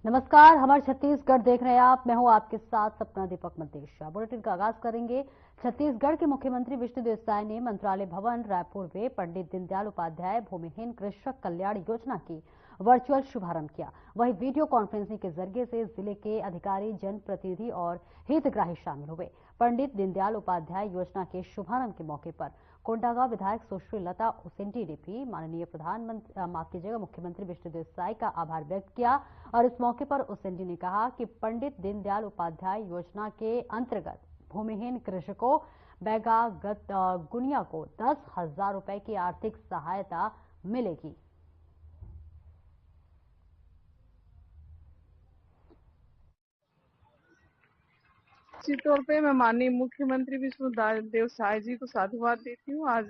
नमस्कार, हमारे छत्तीसगढ़ देख रहे हैं आप। मैं हूं आपके साथ सपना दीपक मल्तेशिया। बुलेटिन का आगाज करेंगे। छत्तीसगढ़ के मुख्यमंत्री विष्णुदेव साय ने मंत्रालय भवन रायपुर में पंडित दीनदयाल उपाध्याय भूमिहीन कृषक कल्याण योजना की वर्चुअल शुभारंभ किया। वहीं वीडियो कॉन्फ्रेंसिंग के जरिए से जिले के अधिकारी, जनप्रतिनिधि और हितग्राही शामिल हुए। पंडित दीनदयाल उपाध्याय योजना के शुभारंभ के मौके पर कोंडागांव विधायक सुश्री लता उसेंडी ने भी माननीय मुख्यमंत्री विष्णुदेव साय का आभार व्यक्त किया। और इस मौके पर उसेंडी ने कहा कि पंडित दीनदयाल उपाध्याय योजना के अंतर्गत भूमिहीन कृषकों बैगा गुनिया को 10,000 रुपए की आर्थिक सहायता मिलेगी। निश्चित तौर पे मैं माननीय मुख्यमंत्री विष्णुदेव साय जी को साधुवाद देती हूँ। आज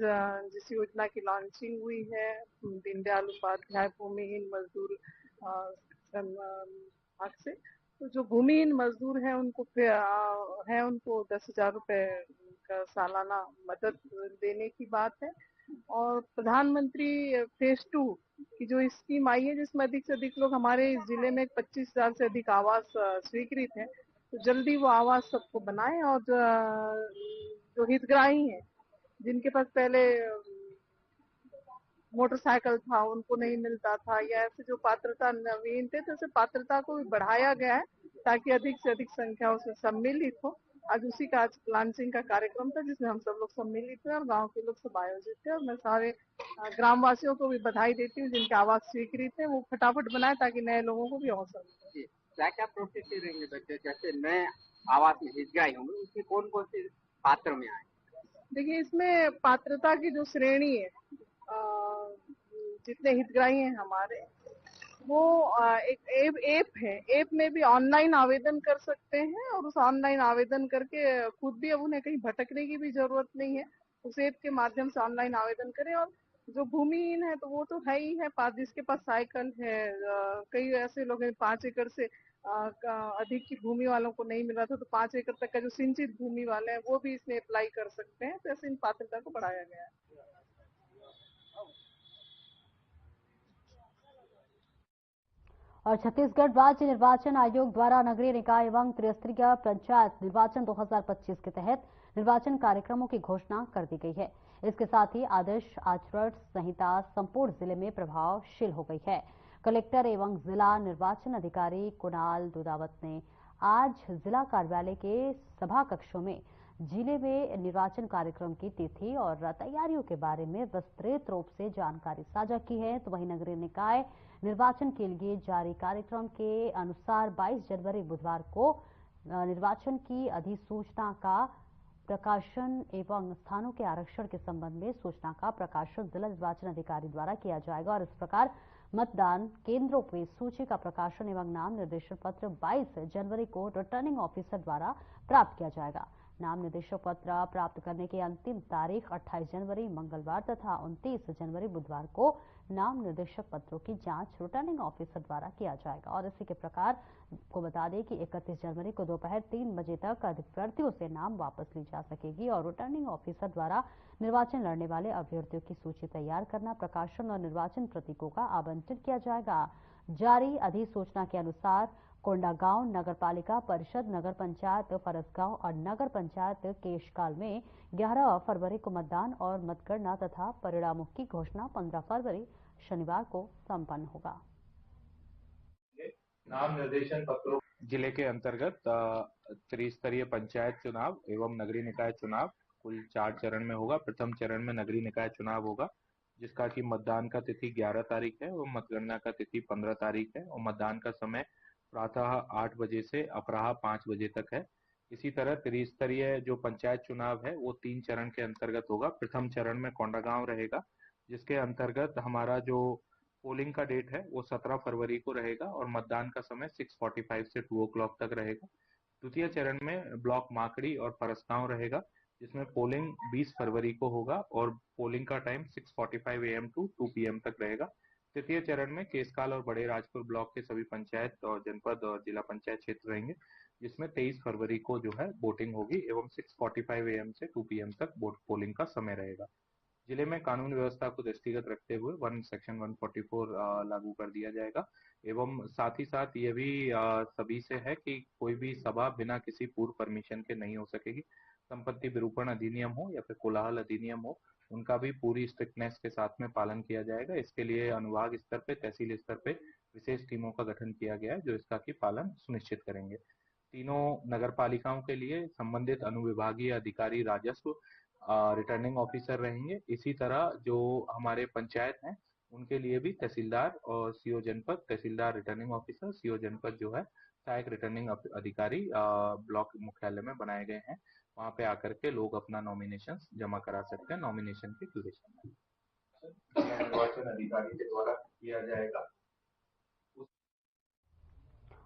जिस योजना की लॉन्चिंग हुई है, दीनदयाल उपाध्याय भूमिहीन मजदूर भाग से, तो जो भूमिहीन मजदूर हैं उनको 10,000 रुपए का सालाना मदद देने की बात है। और प्रधानमंत्री फेज 2 की जो स्कीम आई है, जिसमें अधिक से अधिक लोग, हमारे जिले में 25,000 से अधिक आवास स्वीकृत है, तो जल्दी वो आवास सबको बनाए। और जो हितग्राही हैं, जिनके पास पहले मोटरसाइकिल था, उनको नहीं मिलता था, या ऐसे जो पात्रता नवीन थे, तो पात्रता को भी बढ़ाया गया है ताकि अधिक से अधिक संख्या उसमें सम्मिलित हो। आज उसी का आज लॉन्चिंग का कार्यक्रम था, जिसमें हम सब लोग सम्मिलित हुए और गांव के लोग सब आयोजित थे। और मैं सारे ग्रामवासियों को भी बधाई देती हूँ जिनके आवास स्वीकृत है, वो फटाफट बनाए ताकि नए लोगों को भी अवसर मिले। क्या क्या प्रोसेस रहेंगे बच्चे, जैसे नए आवास में हितग्राही होंगे, उसमें कौन कौन से पात्र में आए? देखिए, इसमें पात्रता की जो श्रेणी है, जितने हितग्राही हैं हमारे, वो एक ऐप है। ऐप में भी ऑनलाइन आवेदन कर सकते हैं, और उस ऑनलाइन आवेदन करके खुद भी अब उन्हें कहीं भटकने की भी जरूरत नहीं है। उस ऐप के माध्यम से ऑनलाइन आवेदन करें। और जो भूमिहीन है, तो वो तो है ही है, जिसके पास साइकिल है, कई ऐसे लोग हैं 5 एकड़ से अधिक की भूमि वालों को नहीं मिल रहा था, तो 5 एकड़ तक का जो सिंचित भूमि वाले हैं, वो भी इसमें अप्लाई कर सकते हैं। तो ऐसे इन पात्रता को बढ़ाया गया है। और छत्तीसगढ़ राज्य निर्वाचन आयोग द्वारा नगरीय निकाय एवं त्रिस्तरीय पंचायत निर्वाचन 2025 के तहत निर्वाचन कार्यक्रमों की घोषणा कर दी गई है। इसके साथ ही आदर्श आचरण संहिता संपूर्ण जिले में प्रभावशील हो गई है। कलेक्टर एवं जिला निर्वाचन अधिकारी कुणाल दुदावत ने आज जिला कार्यालय के सभा कक्षों में जिले में निर्वाचन कार्यक्रम की तिथि और तैयारियों के बारे में विस्तृत रूप से जानकारी साझा की है। तो वहीं नगरीय निकाय निर्वाचन के लिए जारी कार्यक्रम के अनुसार 22 जनवरी बुधवार को निर्वाचन की अधिसूचना का प्रकाशन एवं स्थानों के आरक्षण के संबंध में सूचना का प्रकाशन जिला निर्वाचन अधिकारी द्वारा किया जाएगा। और इस प्रकार मतदान केंद्रों पर सूची का प्रकाशन एवं नाम निर्देशन पत्र 22 जनवरी को रिटर्निंग ऑफिसर द्वारा प्राप्त किया जाएगा। नाम निर्देशन पत्र प्राप्त करने की अंतिम तारीख 28 जनवरी मंगलवार तथा 29 जनवरी बुधवार को नाम निर्देशक पत्रों की जांच रिटर्निंग ऑफिसर द्वारा किया जाएगा। और इसी के प्रकार को बता दें कि 31 जनवरी को दोपहर 3 बजे तक अभ्यर्थियों से नाम वापस ली जा सकेगी। और रिटर्निंग ऑफिसर द्वारा निर्वाचन लड़ने वाले अभ्यर्थियों की सूची तैयार करना, प्रकाशन और निर्वाचन प्रतीकों का आवंटन किया जाएगा। जारी अधिसूचना के अनुसार कोंडागांव नगर पालिका परिषद, नगर पंचायत फरसगांव और नगर पंचायत केशकाल में 11 फरवरी को मतदान और मतगणना तथा परिणामों की घोषणा 15 फरवरी शनिवार को संपन्न होगा। नाम निर्देशन पत्रों जिले के अंतर्गत त्रिस्तरीय पंचायत चुनाव एवं नगरीय निकाय चुनाव कुल 4 चरण में होगा। प्रथम चरण में नगरीय निकाय चुनाव होगा, जिसका कि मतदान का तिथि 11 तारीख है और मतगणना का तिथि 15 तारीख है। और मतदान का समय प्रातः 8 बजे से अपराह 5 बजे तक है। इसी तरह त्रिस्तरीय जो पंचायत चुनाव है वो 3 चरण के अंतर्गत होगा। प्रथम चरण में कोंडागांव रहेगा, जिसके अंतर्गत हमारा जो पोलिंग का डेट है वो 17 फरवरी को रहेगा और मतदान का समय 6:45 से 2 o'clock तक रहेगा। द्वितीय चरण में ब्लॉक माकड़ी और परसगांव रहेगा, जिसमें पोलिंग 20 फरवरी को होगा और पोलिंग का टाइम 6:45 AM to 2 PM तक रहेगा। तृतीय चरण में केशकाल और बड़े राजपुर ब्लॉक के सभी पंचायत और जनपद और जिला पंचायत क्षेत्र रहेंगे, जिसमें 23 फरवरी को जो है वोटिंग होगी एवं 6:45 AM से 2 PM तक पोलिंग का समय रहेगा। जिले में कानून व्यवस्था को दृष्टिगत रखते हुए सेक्शन 144 लागू कर दिया जाएगा, एवं साथ ही साथ ये भी सभी से है कि कोई भी सभा बिना किसी पूर्व परमिशन के नहीं हो सकेगी। संपत्ति विरूपण अधिनियम हो या फिर कोलाहल अधिनियम हो, उनका भी पूरी स्ट्रिक्टनेस के साथ में पालन किया जाएगा। इसके लिए अनुभाग स्तर पे, तहसील स्तर पे विशेष टीमों का गठन किया गया है जो इसका की पालन सुनिश्चित करेंगे। तीनों नगर पालिकाओं के लिए संबंधित अनुविभागीय अधिकारी राजस्व रिटर्निंग ऑफिसर रहेंगे। इसी तरह जो हमारे पंचायत हैं उनके लिए भी तहसीलदार और सीओ जनपद, तहसीलदार रिटर्निंग ऑफिसर, सीओ जनपद जो है सहायक रिटर्निंग अधिकारी ब्लॉक मुख्यालय में बनाए गए हैं। वहां पे आकर के लोग अपना नॉमिनेशन जमा करा सकते हैं नॉमिनेशन के ड्यूरेशन में। निर्वाचन अधिकारी के द्वारा किया जाएगा।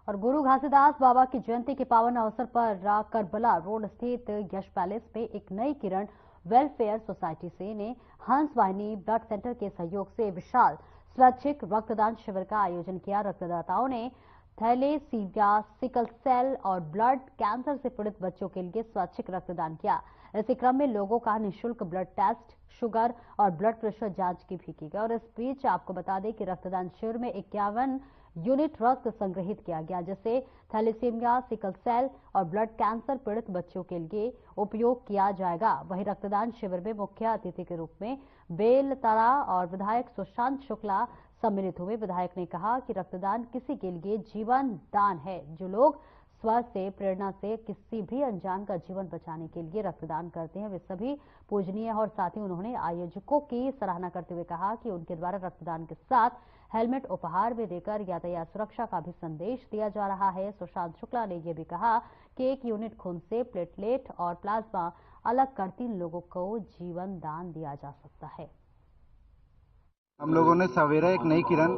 और गुरु घासीदास बाबा की जयंती के पावन अवसर पर करबला रोड स्थित यश पैलेस में एक नई किरण वेलफेयर सोसाइटी से ने हंस वाहिनी ब्लड सेंटर के सहयोग से विशाल स्वैच्छिक रक्तदान शिविर का आयोजन किया। रक्तदाताओं ने थैलेसीमिया, सिकल सेल और ब्लड कैंसर से पीड़ित बच्चों के लिए स्वैच्छिक रक्तदान किया। इसी क्रम में लोगों का निःशुल्क ब्लड टेस्ट, शुगर और ब्लड प्रेशर जांच की भी की गई। और इस बीच आपको बता दें कि रक्तदान शिविर में 51 यूनिट रक्त संग्रहित किया गया, जिसे थैलेसीमिया, सिकल सेल और ब्लड कैंसर पीड़ित बच्चों के लिए उपयोग किया जाएगा। वहीं रक्तदान शिविर में मुख्य अतिथि के रूप में बेलतरा और विधायक सुशांत शुक्ला सम्मिलित हुए। विधायक ने कहा कि रक्तदान किसी के लिए जीवन दान है। जो लोग स्व से प्रेरणा से किसी भी अनजान का जीवन बचाने के लिए रक्तदान करते हैं वे सभी पूजनीय। और साथ ही उन्होंने आयोजकों की सराहना करते हुए कहा कि उनके द्वारा रक्तदान के साथ हेलमेट उपहार में देकर यातायात सुरक्षा का भी संदेश दिया जा रहा है। सुशांत शुक्ला ने यह भी कहा कि 1 यूनिट खून से प्लेटलेट और प्लाज्मा अलग कर 3 लोगों को जीवन दान दिया जा सकता है। हम लोगों ने सवेरा एक नई किरण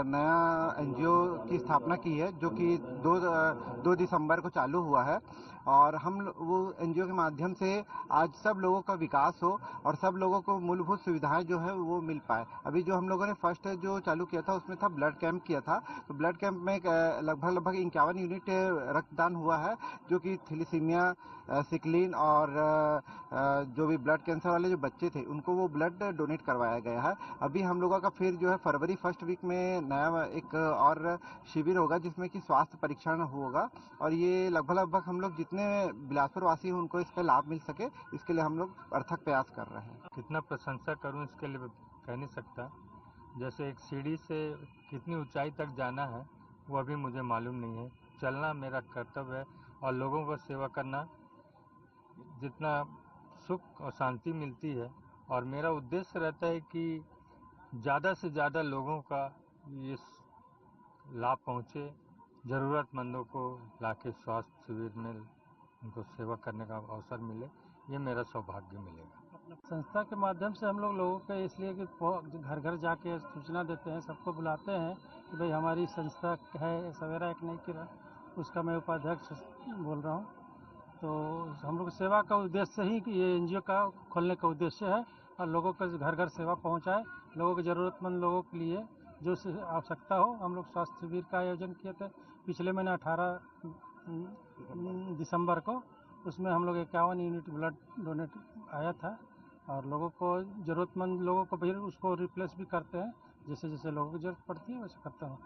नया एनजीओ की स्थापना की है जो कि 2 दिसंबर को चालू हुआ है। और हम वो एनजीओ के माध्यम से आज सब लोगों का विकास हो और सब लोगों को मूलभूत सुविधाएं जो है वो मिल पाए। अभी जो हम लोगों ने फर्स्ट जो चालू किया था उसमें था ब्लड कैंप किया था। तो ब्लड कैंप में लगभग 51 यूनिट रक्तदान हुआ है जो कि थैलेसीमिया, सिकलिन और जो भी ब्लड कैंसर वाले जो बच्चे थे उनको वो ब्लड डोनेट करवाया गया है। अभी हम लोगों का फिर जो है फरवरी फर्स्ट वीक में नया एक और शिविर होगा जिसमें कि स्वास्थ्य परीक्षण होगा। और ये लगभग हम लोग जितने बिलासपुर वासी हैं उनको इसका लाभ मिल सके इसके लिए हम लोग अर्थक प्रयास कर रहे हैं। कितना प्रशंसा करूं इसके लिए कह नहीं सकता। जैसे एक सीढ़ी से कितनी ऊंचाई तक जाना है वो अभी मुझे मालूम नहीं है। चलना मेरा कर्तव्य है और लोगों को सेवा करना जितना सुख और शांति मिलती है। और मेरा उद्देश्य रहता है कि ज़्यादा से ज़्यादा लोगों का ये लाभ पहुँचे, ज़रूरतमंदों को लाके स्वास्थ्य शिविर में उनको सेवा करने का अवसर मिले, ये मेरा सौभाग्य मिलेगा। संस्था के माध्यम से हम लोग लोगों को इसलिए कि घर घर जाके सूचना देते हैं, सबको बुलाते हैं कि भाई हमारी संस्था है सवेरा एक नई किरण, उसका मैं उपाध्यक्ष बोल रहा हूँ। तो हम लोग सेवा का उद्देश्य ही कि ये एनजीओ का खोलने का उद्देश्य है और लोगों को घर घर सेवा पहुँचाए। लोगों के ज़रूरतमंद लोगों के लिए जो आवश्यकता हो। हम लोग स्वास्थ्य शिविर का आयोजन किए थे पिछले महीने 18 दिसंबर को। उसमें हम लोग 51 यूनिट ब्लड डोनेट आया था और लोगों को ज़रूरतमंद लोगों को फिर उसको रिप्लेस भी करते हैं। जैसे जैसे लोगों की ज़रूरत पड़ती है वैसे करता हूँ।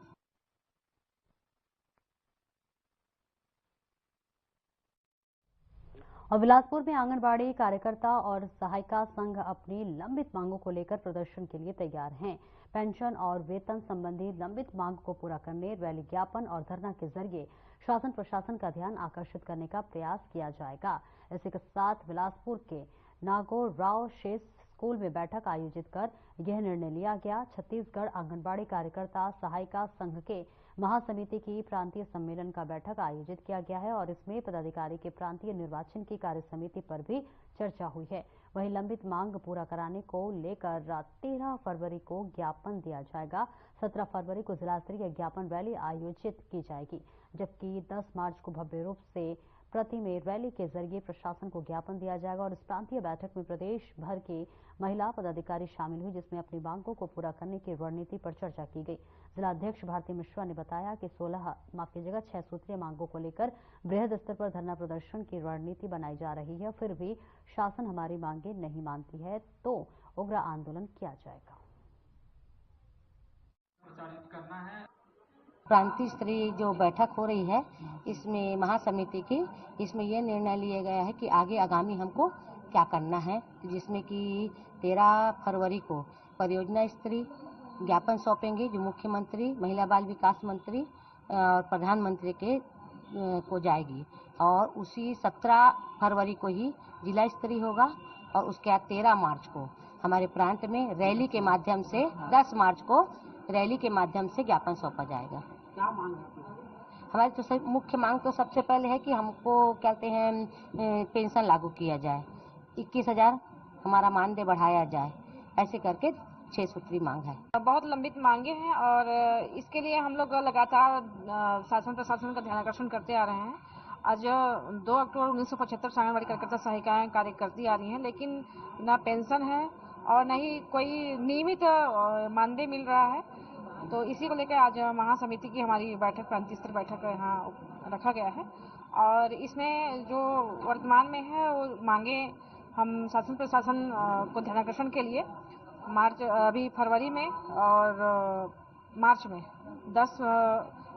और बिलासपुर में आंगनबाड़ी कार्यकर्ता और सहायिका संघ अपनी लंबित मांगों को लेकर प्रदर्शन के लिए तैयार हैं। पेंशन और वेतन संबंधी लंबित मांग को पूरा करने रैली, ज्ञापन और धरना के जरिए शासन प्रशासन का ध्यान आकर्षित करने का प्रयास किया जाएगा। इसी के साथ बिलासपुर के नागौराव शेष स्कूल में बैठक आयोजित कर यह निर्णय लिया गया। छत्तीसगढ़ आंगनबाड़ी कार्यकर्ता सहायिका संघ के महासमिति की प्रांतीय सम्मेलन का बैठक आयोजित किया गया है और इसमें पदाधिकारी के प्रांतीय निर्वाचन की कार्य समिति पर भी चर्चा हुई है। वहीं लंबित मांग पूरा कराने को लेकर 13 फरवरी को ज्ञापन दिया जाएगा। 17 फरवरी को जिला स्तरीय ज्ञापन रैली आयोजित की जाएगी, जबकि 10 मार्च को भव्य रूप से प्रति में रैली के जरिए प्रशासन को ज्ञापन दिया जाएगा। और इस प्रांतीय बैठक में प्रदेश भर की महिला पदाधिकारी शामिल हुई, जिसमें अपनी मांगों को पूरा करने की रणनीति पर चर्चा की गई। जिला अध्यक्ष भारती मिश्रा ने बताया कि 6 सूत्रीय मांगों को लेकर बृहद स्तर पर धरना प्रदर्शन की रणनीति बनाई जा रही है। फिर भी शासन हमारी मांगे नहीं मानती है तो उग्र आंदोलन किया जाएगा। प्रचारित करना है प्रांतीय स्तरीय जो बैठक हो रही है इसमें महासमिति की, इसमें ये निर्णय लिया गया है कि आगे आगामी हमको क्या करना है, जिसमें कि 13 फरवरी को परियोजना स्तरीय ज्ञापन सौंपेंगे जो मुख्यमंत्री, महिला बाल विकास मंत्री और प्रधानमंत्री के को जाएगी, और उसी 17 फरवरी को ही जिला स्तरीय होगा, और उसके बाद 13 मार्च को हमारे प्रांत में रैली के माध्यम से 10 मार्च को रैली के माध्यम से ज्ञापन सौंपा जाएगा। क्या मांग है हमारी? तो मुख्य मांग तो सबसे पहले है कि हमको कहते हैं पेंशन लागू किया जाए, 21,000 हमारा मानदेय बढ़ाया जाए, ऐसे करके 6 सूत्री मांग है। बहुत लंबित मांगे हैं और इसके लिए हम लोग लगातार शासन प्रशासन का ध्यान आकर्षण करते आ रहे हैं। आज 2 अक्टूबर 1975 से आंगनबाड़ी कार्यकर्ता सहायिकाएं कार्य करती आ रही हैं, लेकिन न पेंशन है और न ही कोई नियमित मानदेय मिल रहा है। तो इसी को लेकर आज महासमिति की हमारी बैठक, प्रांतीय स्तर बैठक यहाँ रखा गया है, और इसमें जो वर्तमान में है वो मांगे हम शासन प्रशासन को ध्यानाकर्षण के लिए अभी फरवरी में और मार्च में 10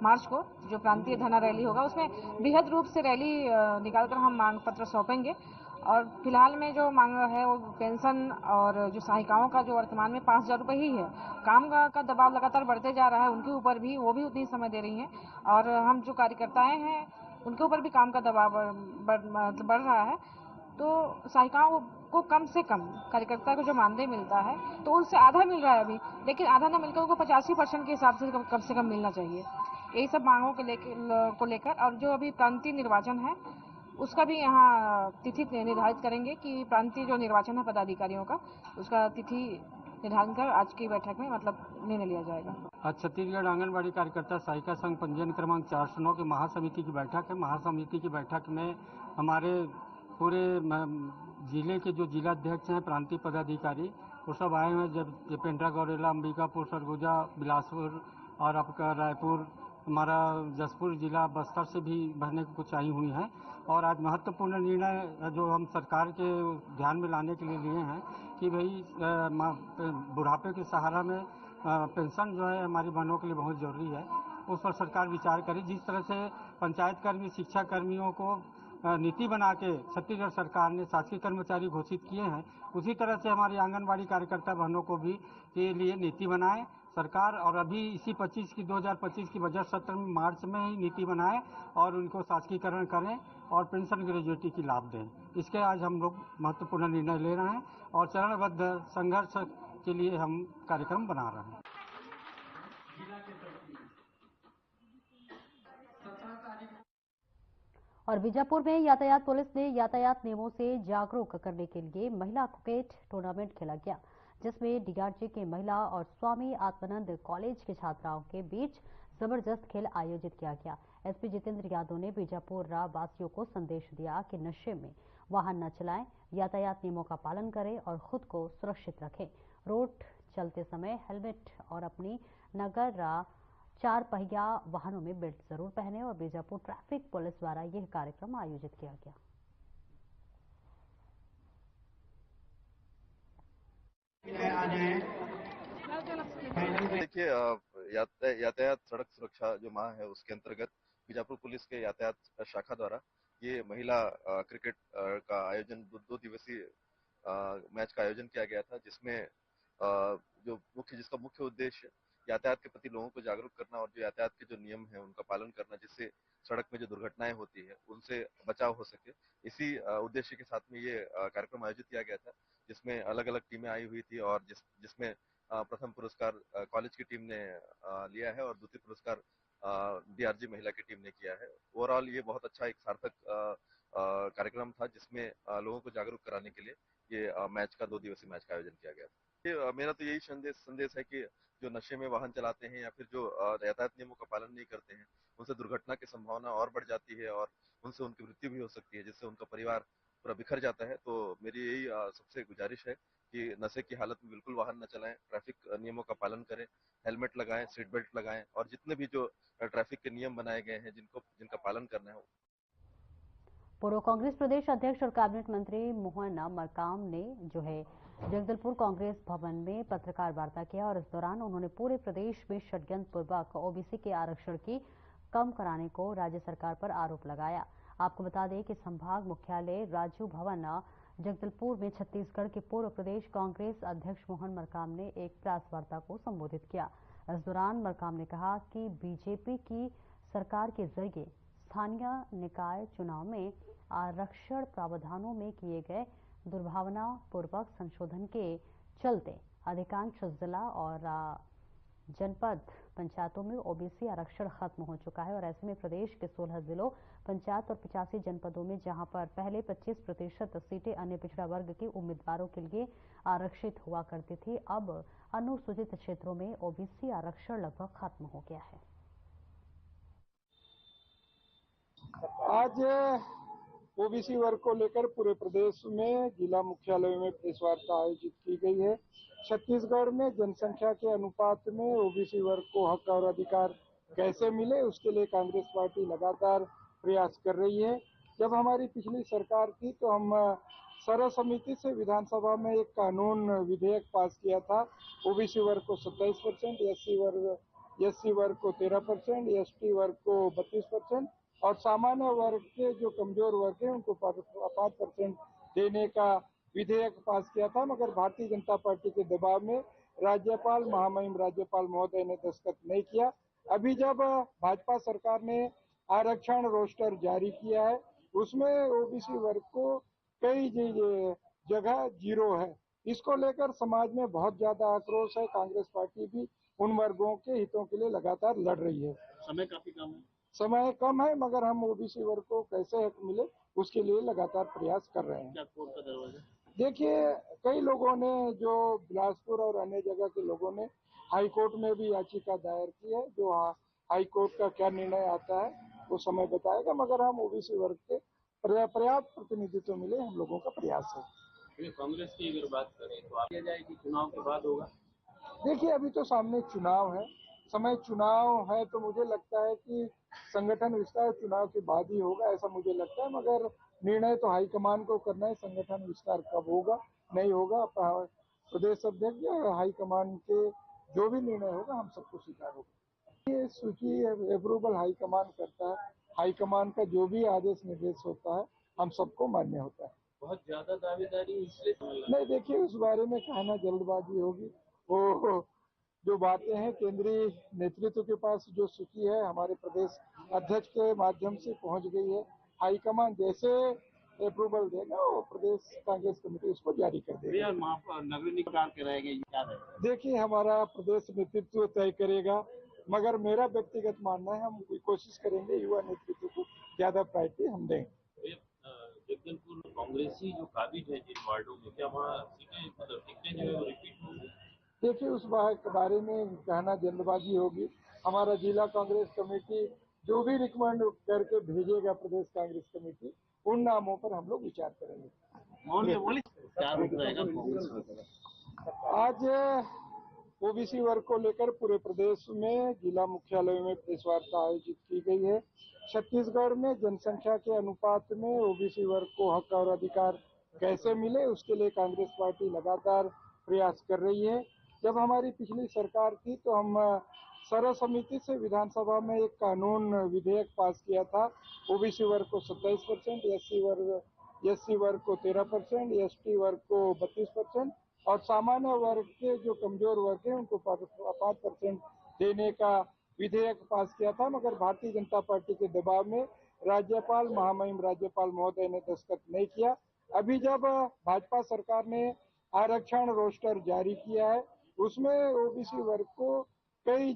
मार्च को जो प्रांतीय धरना रैली होगा उसमें बृहद रूप से रैली निकालकर हम मांग पत्र सौंपेंगे। और फिलहाल में जो मांग है वो पेंशन और जो सहायिकाओं का जो वर्तमान में 5,000 रुपये ही है, काम का दबाव लगातार बढ़ते जा रहा है, उनके ऊपर भी वो भी उतनी समय दे रही हैं, और हम जो कार्यकर्ताएं हैं उनके ऊपर भी काम का दबाव बढ़ रहा है। तो सहायिकाओं को कम से कम कार्यकर्ता को जो मानदेय मिलता है तो उनसे आधा मिल रहा है अभी, लेकिन आधा न मिलकर उनको 85% के हिसाब से कम से कम मिलना चाहिए। यही सब मांगों को लेकर और जो अभी प्रांतीय निर्वाचन है उसका भी यहाँ तिथि निर्धारित करेंगे कि प्रांतीय जो निर्वाचन है पदाधिकारियों का, उसका तिथि निर्धारण कर आज की बैठक में मतलब निर्णय लिया जाएगा। आज छत्तीसगढ़ आंगनबाड़ी कार्यकर्ता सहायिका संघ पंजीयन क्रमांक 409 की महासमिति की बैठक है। महासमिति की बैठक में हमारे पूरे जिले के जो जिलाध्यक्ष हैं, प्रांतीय पदाधिकारी, वो सब आए हुए हैं। जब पेंड्रा, गौरेला, अंबिकापुर, सरगुजा, बिलासपुर और आपका रायपुर, हमारा जसपुर जिला, बस्तर से भी भरने को कुछ आई हुई हैं। और आज महत्वपूर्ण निर्णय जो हम सरकार के ध्यान में लाने के लिए लिए हैं कि भाई बुढ़ापे के सहारा में पेंशन जो है हमारी बहनों के लिए बहुत ज़रूरी है, उस पर सरकार विचार करे। जिस तरह से पंचायत कर्मी, शिक्षा कर्मियों को नीति बना के छत्तीसगढ़ सरकार ने शासकीय कर्मचारी घोषित किए हैं, उसी तरह से हमारी आंगनबाड़ी कार्यकर्ता बहनों को भी के लिए नीति बनाए सरकार, और अभी इसी 2025 की बजट सत्र में मार्च में ही नीति बनाए और उनको शासकीयकरण करें और पेंशन ग्रेजुएटी की लाभ दें। इसके आज हम लोग महत्वपूर्ण निर्णय ले रहे हैं और चरणबद्ध संघर्ष के लिए हम कार्यक्रम बना रहे हैं। और बीजापुर में यातायात पुलिस ने यातायात नियमों से जागरूक करने के लिए महिला क्रिकेट टूर्नामेंट खेला गया, जिसमें डीआरजी के महिला और स्वामी आत्मानंद कॉलेज के छात्राओं के बीच जबरदस्त खेल आयोजित किया गया। एसपी जितेंद्र यादव ने बीजापुर वासियों को संदेश दिया कि नशे में वाहन न चलाएं, यातायात नियमों का पालन करें और खुद को सुरक्षित रखें। रोड चलते समय हेलमेट और अपनी नगर 4 पहिया वाहनों में बेल्ट जरूर पहने। और बीजापुर ट्रैफिक पुलिस द्वारा यह कार्यक्रम आयोजित किया गया। देखिए, यातायात सड़क सुरक्षा जो माह है उसके अंतर्गत बीजापुर पुलिस के यातायात शाखा द्वारा ये महिला क्रिकेट का आयोजन 2 दिवसीय मैच का आयोजन किया गया था, जिसमें जिसका मुख्य उद्देश्य यातायात के प्रति लोगों को जागरूक करना और जो यातायात के जो नियम है उनका पालन करना, जिससे सड़क में जो दुर्घटनाएं होती है उनसे बचाव हो सके। इसी उद्देश्य के साथ में ये कार्यक्रम आयोजित किया गया था, जिसमें अलग अलग टीमें आई हुई थी और जिसमें प्रथम पुरस्कार कॉलेज की टीम ने लिया है और द्वितीय पुरस्कार डीआरजी महिला की टीम ने किया है। ओवरऑल ये बहुत अच्छा एक सार्थक कार्यक्रम था, जिसमें लोगों को जागरूक कराने के लिए ये मैच का 2 दिवसीय मैच का आयोजन किया गया था। मेरा तो यही संदेश है कि जो नशे में वाहन चलाते हैं या फिर जो यातायात नियमों का पालन नहीं करते हैं, उनसे दुर्घटना की संभावना और बढ़ जाती है और उनसे उनकी मृत्यु भी हो सकती है, जिससे उनका परिवार पूरा बिखर जाता है। तो मेरी यही सबसे गुजारिश है कि नशे की हालत में बिल्कुल वाहन न चलाएं, ट्रैफिक नियमों का पालन करें, हेलमेट लगाएं, सीट बेल्ट लगाएं और जितने भी जो ट्रैफिक के नियम बनाए गए हैं जिनका पालन करना है। पूर्व कांग्रेस प्रदेश अध्यक्ष और कैबिनेट मंत्री मोहन मरकाम ने जो है जगदलपुर कांग्रेस भवन में पत्रकार वार्ता किया और इस दौरान उन्होंने पूरे प्रदेश में षड्यंत्र पूर्वक ओबीसी के आरक्षण की कम कराने को राज्य सरकार पर आरोप लगाया। आपको बता दें कि संभाग मुख्यालय राजू भवन जगदलपुर में छत्तीसगढ़ के पूर्व प्रदेश कांग्रेस अध्यक्ष मोहन मरकाम ने एक प्रेस वार्ता को संबोधित किया। इस दौरान मरकाम ने कहा कि बीजेपी की सरकार के जरिए स्थानीय निकाय चुनाव में आरक्षण प्रावधानों में किए गए दुर्भावनापूर्वक संशोधन के चलते अधिकांश जिला और जनपद पंचायतों में ओबीसी आरक्षण खत्म हो चुका है और ऐसे में प्रदेश के 16 जिलों पंचायत और 85 जनपदों में जहां पर पहले 25% सीटें अन्य पिछड़ा वर्ग के उम्मीदवारों के लिए आरक्षित हुआ करती थी, अब अनुसूचित क्षेत्रों में ओबीसी आरक्षण लगभग खत्म हो गया है। आज ओबीसी वर्ग को लेकर पूरे प्रदेश में जिला मुख्यालयों में प्रेस वार्ता आयोजित की गई है। छत्तीसगढ़ में जनसंख्या के अनुपात में ओबीसी वर्ग को हक और अधिकार कैसे मिले, उसके लिए कांग्रेस पार्टी लगातार प्रयास कर रही है। जब हमारी पिछली सरकार थी तो हम सर्वसम्मति से विधानसभा में एक कानून विधेयक पास किया था। ओबीसी वर्ग को 27%, एससी वर्ग को 13%, एसटी वर्ग को 32% और सामान्य वर्ग के जो कमजोर वर्ग है उनको 5% देने का विधेयक पास किया था, मगर भारतीय जनता पार्टी के दबाव में राज्यपाल महामहिम राज्यपाल महोदय ने दस्तखत नहीं किया। अभी जब भाजपा सरकार ने आरक्षण रोस्टर जारी किया है उसमें ओबीसी वर्ग को कई जगह जीरो है। इसको लेकर समाज में बहुत ज्यादा आक्रोश है। कांग्रेस पार्टी भी उन वर्गों के हितों के लिए लगातार लड़ रही है। समय काफी कम है। समय कम है मगर हम ओबीसी वर्ग को कैसे हक मिले उसके लिए लगातार प्रयास कर रहे हैं। क्या कोर्ट का दरवाजा? देखिए, कई लोगों ने जो बिलासपुर और अन्य जगह के लोगों ने हाई कोर्ट में भी याचिका दायर की है। जो हाई कोर्ट का क्या निर्णय आता है वो समय बताएगा, मगर हम ओबीसी वर्ग के पर्याप्त प्रतिनिधित्व मिले हम लोगों का प्रयास है। कांग्रेस की अगर बात करें तो आप जाए कि चुनाव के बाद होगा? देखिए, अभी तो सामने चुनाव है, समय चुनाव है तो मुझे लगता है कि संगठन विस्तार चुनाव के बाद ही होगा, ऐसा मुझे लगता है। मगर निर्णय तो हाईकमान को करना है, संगठन विस्तार कब होगा नहीं होगा प्रदेश अध्यक्ष या हाईकमान के जो भी निर्णय होगा हम सबको स्वीकार होगा। ये सूची अप्रूवल हाईकमान करता है, हाईकमान का जो भी आदेश निर्देश होता है हम सबको मान्य होता है। बहुत ज्यादा दावेदारी इसलिए नहीं, देखिए उस बारे में कहना जल्दबाजी होगी। वो जो बातें हैं केंद्रीय नेतृत्व के पास जो सूची है हमारे प्रदेश अध्यक्ष के माध्यम से पहुंच गई है। हाईकमान जैसे अप्रूवल देगा वो प्रदेश कांग्रेस कमेटी उसको जारी कर देगी। नगरीय निकाय के रहेंगे क्या है? देखिए, हमारा प्रदेश नेतृत्व तय करेगा, मगर मेरा व्यक्तिगत मानना है हम कोशिश करेंगे युवा नेतृत्व को ज्यादा प्रायोरिटी हम देंगे। जगदलपुर कांग्रेसी जो काबिज है जिन वार्डों में, क्या वहाँ सीटें टिकटें जो है रिपीट होंगी? देखिए, उस बारे में कहना जल्दबाजी होगी। हमारा जिला कांग्रेस कमेटी जो भी रिकमेंड करके भेजेगा प्रदेश कांग्रेस कमेटी उन नामों पर हम लोग विचार करेंगे। आज ओबीसी वर्ग को लेकर पूरे प्रदेश में जिला मुख्यालयों में प्रेस वार्ता आयोजित की गई है। छत्तीसगढ़ में जनसंख्या के अनुपात में ओबीसी वर्ग को हक और अधिकार कैसे मिले उसके लिए कांग्रेस पार्टी लगातार प्रयास कर रही है। जब हमारी पिछली सरकार थी तो हम सर्वसम्मति से विधानसभा में एक कानून विधेयक पास किया था। ओबीसी वर्ग को 27%, एससी वर्ग को 13%, एसटी वर्ग को 32% और सामान्य वर्ग के जो कमजोर वर्ग है उनको 5% देने का विधेयक पास किया था, मगर भारतीय जनता पार्टी के दबाव में राज्यपाल महामहिम राज्यपाल महोदय ने दस्तखत नहीं किया। अभी जब भाजपा सरकार ने आरक्षण रोस्टर जारी किया है उसमें ओबीसी वर्ग को कई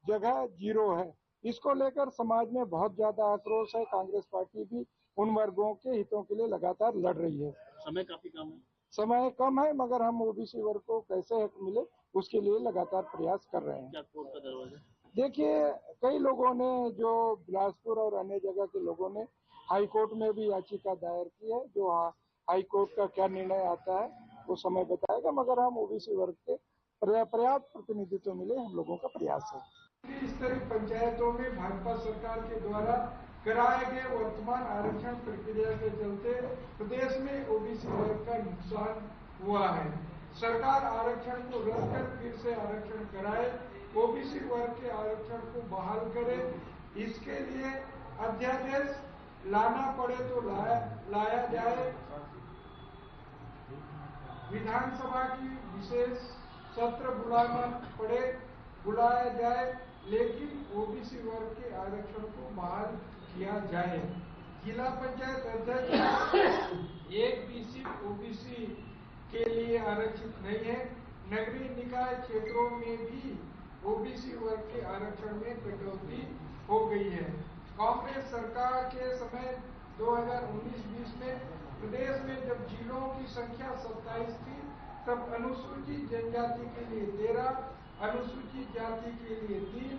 जगह जीरो है। इसको लेकर समाज में बहुत ज्यादा आक्रोश है। कांग्रेस पार्टी भी उन वर्गों के हितों के लिए लगातार लड़ रही है। समय काफी कम है। समय कम है मगर हम ओबीसी वर्ग को कैसे हक मिले उसके लिए लगातार प्रयास कर रहे हैं। क्या कोर्ट का दरवाजा? देखिए, कई लोगों ने जो बिलासपुर और अन्य जगह के लोगों ने हाई कोर्ट में भी याचिका दायर की है। जो हाई कोर्ट का क्या निर्णय आता है वो समय बताएगा, मगर हम ओबीसी वर्ग के पर्याप्त प्रतिनिधित्व मिले हम लोगों का प्रयास है। इस तरह पंचायतों में भाजपा सरकार के द्वारा कराए गए वर्तमान आरक्षण प्रक्रिया के चलते प्रदेश में ओबीसी वर्ग का नुकसान हुआ है। सरकार आरक्षण को रद्द कर फिर से आरक्षण कराए, ओबीसी वर्ग के आरक्षण को बहाल करे। इसके लिए अध्यादेश लाना पड़े तो लाया जाए। विधानसभा की विशेष सत्र बुलाया जाए, लेकिन ओबीसी वर्ग के आरक्षण को बहाल किया जाए। जिला पंचायत अध्यक्ष एक भी सीट ओबीसी के लिए आरक्षित नहीं है। नगरीय निकाय क्षेत्रों में भी ओबीसी वर्ग के आरक्षण में कटौती हो गई है। कांग्रेस सरकार के समय 2019-20 में प्रदेश में जब जिलों की संख्या 27 थी, तब अनुसूचित जनजाति के लिए 13, अनुसूचित जाति के लिए 3,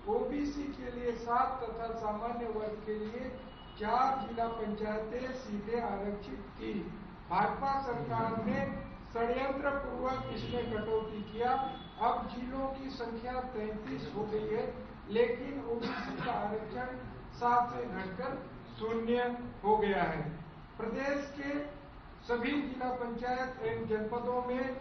ओबीसी के लिए 7 तथा सामान्य वर्ग के लिए 4 जिला पंचायतें सीटें आरक्षित थी। भाजपा सरकार ने षड्यंत्र पूर्वक इसमें कटौती किया। अब जिलों की संख्या 33 हो गई है, लेकिन ओबीसी का आरक्षण 7 से घटकर 0 हो गया है। प्रदेश के सभी जिला पंचायत एवं जनपदों में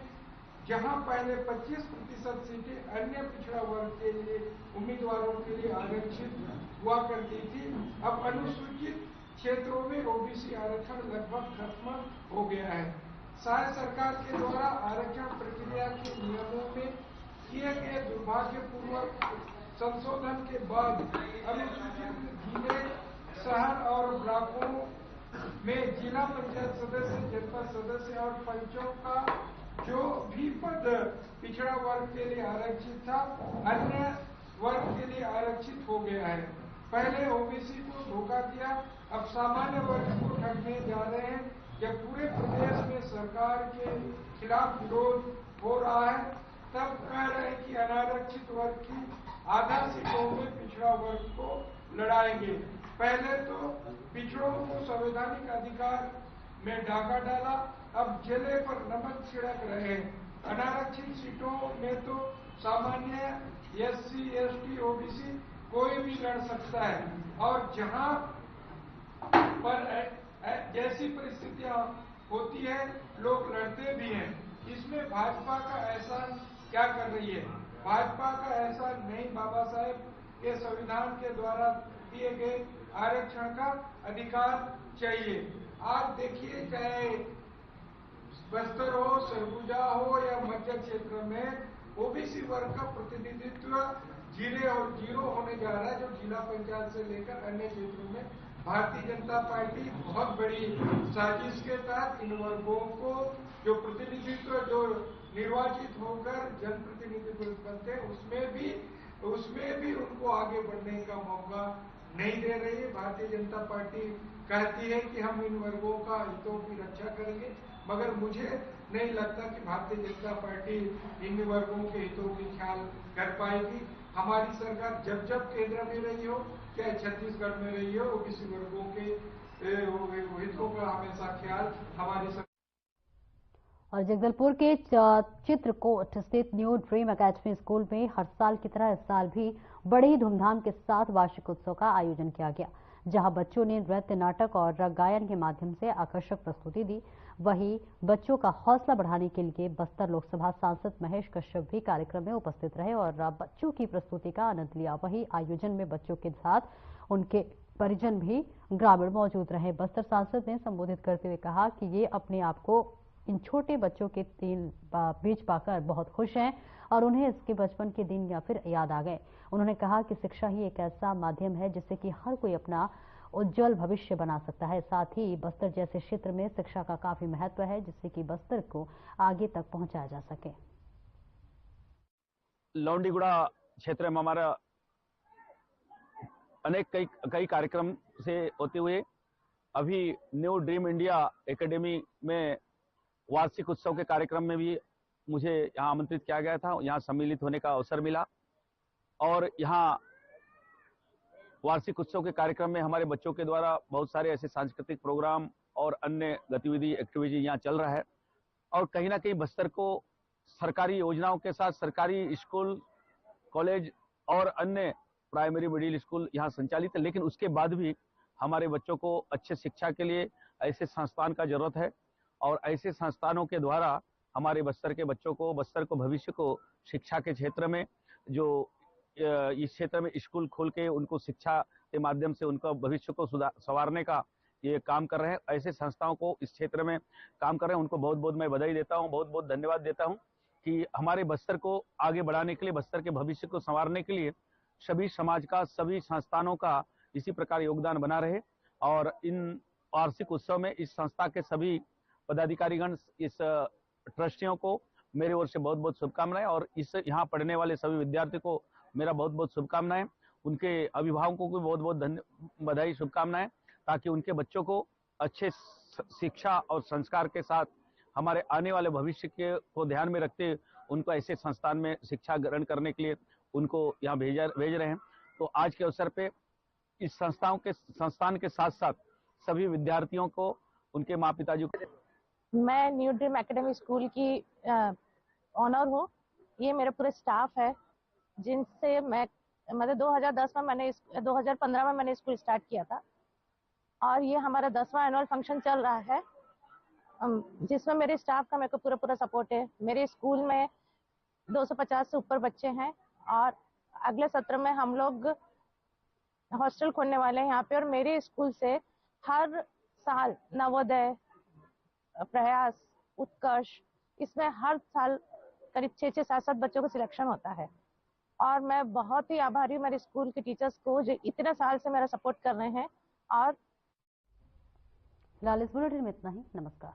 जहां पहले 25% सीटें अन्य पिछड़ा वर्ग के लिए उम्मीदवारों के लिए आरक्षित हुआ करती थी, अब अनुसूचित क्षेत्रों में ओबीसी आरक्षण लगभग खत्म हो गया है। शायद सरकार के द्वारा आरक्षण प्रक्रिया के नियमों में किए गए दुर्भाग्यपूर्वक संशोधन के बाद अनुसूचित जिले, शहर और ब्लॉकों में जिला पंचायत सदस्य, जनपद सदस्य और पंचों का जो भी पद पिछड़ा वर्ग के लिए आरक्षित था, अन्य वर्ग के लिए आरक्षित हो गया है। पहले ओबीसी को धोखा दिया, अब सामान्य वर्ग को ठगने जा रहे हैं। जब पूरे प्रदेश में सरकार के खिलाफ विरोध हो रहा है, तब कह रहे हैं कि अनारक्षित वर्ग की आधा सीटों में पिछड़ा वर्ग को लड़ाएंगे। पहले तो पिछड़ों को संवैधानिक अधिकार में डाका डाला, अब जले पर नमक छिड़क रहे हैं। अनारक्षित सीटों में तो सामान्य एससी, एसटी, ओबीसी कोई भी लड़ सकता है, और जहां पर जैसी परिस्थितियां होती है लोग लड़ते भी हैं। इसमें भाजपा का एहसान क्या कर रही है? भाजपा का एहसान नहीं, बाबा साहेब के संविधान के द्वारा दिए गए आरक्षण का अधिकार चाहिए। आज देखिए, चाहे बस्तर हो, सरगुजा हो या मध्य क्षेत्र में ओबीसी वर्ग का प्रतिनिधित्व जीरो होने जा रहा है। जो जिला पंचायत से लेकर अन्य क्षेत्रों में भारतीय जनता पार्टी बहुत बड़ी साजिश के तहत इन वर्गों को जो प्रतिनिधित्व, जो निर्वाचित होकर जनप्रतिनिधित्व बनते हैं, उसमें भी उनको आगे बढ़ने का मौका नहीं दे रही है। भारतीय जनता पार्टी कहती है कि हम इन वर्गों का हितों की रक्षा करेंगे, मगर मुझे नहीं लगता कि भारतीय जनता पार्टी इन वर्गों के हितों की ख्याल कर पाएगी। हमारी सरकार जब केंद्र में रही हो, चाहे छत्तीसगढ़ में रही हो, ओबीसी वर्गों के हितों का हमेशा ख्याल हमारी सरकार। और जगदलपुर के चित्रकूट स्थित न्यू ड्रीम एकेडमी स्कूल में हर साल की तरह इस साल भी बड़ी धूमधाम के साथ वार्षिक उत्सव का आयोजन किया गया, जहां बच्चों ने नृत्य, नाटक और गायन के माध्यम से आकर्षक प्रस्तुति दी। वहीं बच्चों का हौसला बढ़ाने के लिए बस्तर लोकसभा सांसद महेश कश्यप भी कार्यक्रम में उपस्थित रहे और बच्चों की प्रस्तुति का आनंद लिया। वहीं आयोजन में बच्चों के साथ उनके परिजन भी ग्रामीण मौजूद रहे। बस्तर सांसद ने संबोधित करते हुए कहा कि ये अपने आप को इन छोटे बच्चों के बीच पाकर बहुत खुश हैं और उन्हें इसके बचपन के दिन या फिर याद आ गए। उन्होंने कहा कि शिक्षा ही एक ऐसा माध्यम है जिससे कि हर कोई अपना उज्जवल भविष्य बना सकता है। साथ ही बस्तर जैसे क्षेत्र में शिक्षा का काफी महत्व है, जिससे कि बस्तर को आगे तक पहुंचाया जा सके। लौंडीगुड़ा क्षेत्र में हमारा अनेक कई कार्यक्रम से होते हुए अभी न्यू ड्रीम इंडिया एकेडमी में वार्षिक उत्सव के कार्यक्रम में भी मुझे यहाँ आमंत्रित किया गया था। यहाँ सम्मिलित होने का अवसर मिला और यहाँ वार्षिक उत्सव के कार्यक्रम में हमारे बच्चों के द्वारा बहुत सारे ऐसे सांस्कृतिक प्रोग्राम और अन्य गतिविधि एक्टिविटी यहाँ चल रहा है। और कहीं ना कहीं बस्तर को सरकारी योजनाओं के साथ सरकारी स्कूल, कॉलेज और अन्य प्राइमरी मिडिल स्कूल यहाँ संचालित है, लेकिन उसके बाद भी हमारे बच्चों को अच्छे शिक्षा के लिए ऐसे संस्थान का जरूरत है। और ऐसे संस्थानों के द्वारा हमारे बस्तर के बच्चों को, बस्तर को भविष्य को शिक्षा के क्षेत्र में जो इस क्षेत्र में स्कूल खोल के उनको शिक्षा के माध्यम से उनका भविष्य को संवारने का ये काम कर रहे हैं, ऐसे संस्थाओं को इस क्षेत्र में काम कर रहे हैं, उनको बहुत बहुत मैं बधाई देता हूं, बहुत बहुत धन्यवाद देता हूं कि हमारे बस्तर को आगे बढ़ाने के लिए, बस्तर के भविष्य को संवारने के लिए सभी समाज का, सभी संस्थानों का इसी प्रकार योगदान बना रहे। और इन वार्षिक उत्सव में इस संस्था के सभी पदाधिकारीगण, इस ट्रस्टियों को मेरे ओर से बहुत बहुत शुभकामनाएं, और इस यहाँ पढ़ने वाले सभी विद्यार्थियों को मेरा बहुत बहुत शुभकामनाएं, उनके अभिभावकों को बहुत बहुत बधाई, शुभकामनाएं, ताकि उनके बच्चों को अच्छे शिक्षा और संस्कार के साथ हमारे आने वाले भविष्य को ध्यान में रखते उनको ऐसे संस्थान में शिक्षा ग्रहण करने के लिए उनको यहाँ भेज रहे हैं। तो आज के अवसर पे इस संस्थान के साथ साथ सभी विद्यार्थियों को, उनके माँ पिताजी को। मैं न्यू ड्रीम एकेडमी स्कूल की ऑनर हूँ। ये मेरा पूरा स्टाफ है जिनसे मतलब 2015 में मैंने स्कूल स्टार्ट किया था, और ये हमारा 10वां एनुअल फंक्शन चल रहा है, जिसमें मेरे स्टाफ का मेरे को पूरा सपोर्ट है। मेरे स्कूल में 250 से ऊपर बच्चे हैं, और अगले सत्र में हम लोग हॉस्टल खोलने वाले हैं यहाँ पे। और मेरे स्कूल से हर साल नवोदय, प्रयास, उत्कर्ष, इसमें हर साल करीब 6-6, 7-7 बच्चों को सिलेक्शन होता है। और मैं बहुत ही आभारी हूँ मेरे स्कूल के टीचर्स को जो इतने साल से मेरा सपोर्ट कर रहे हैं। और फिलहाल इस बुलेटिन में इतना ही। नमस्कार।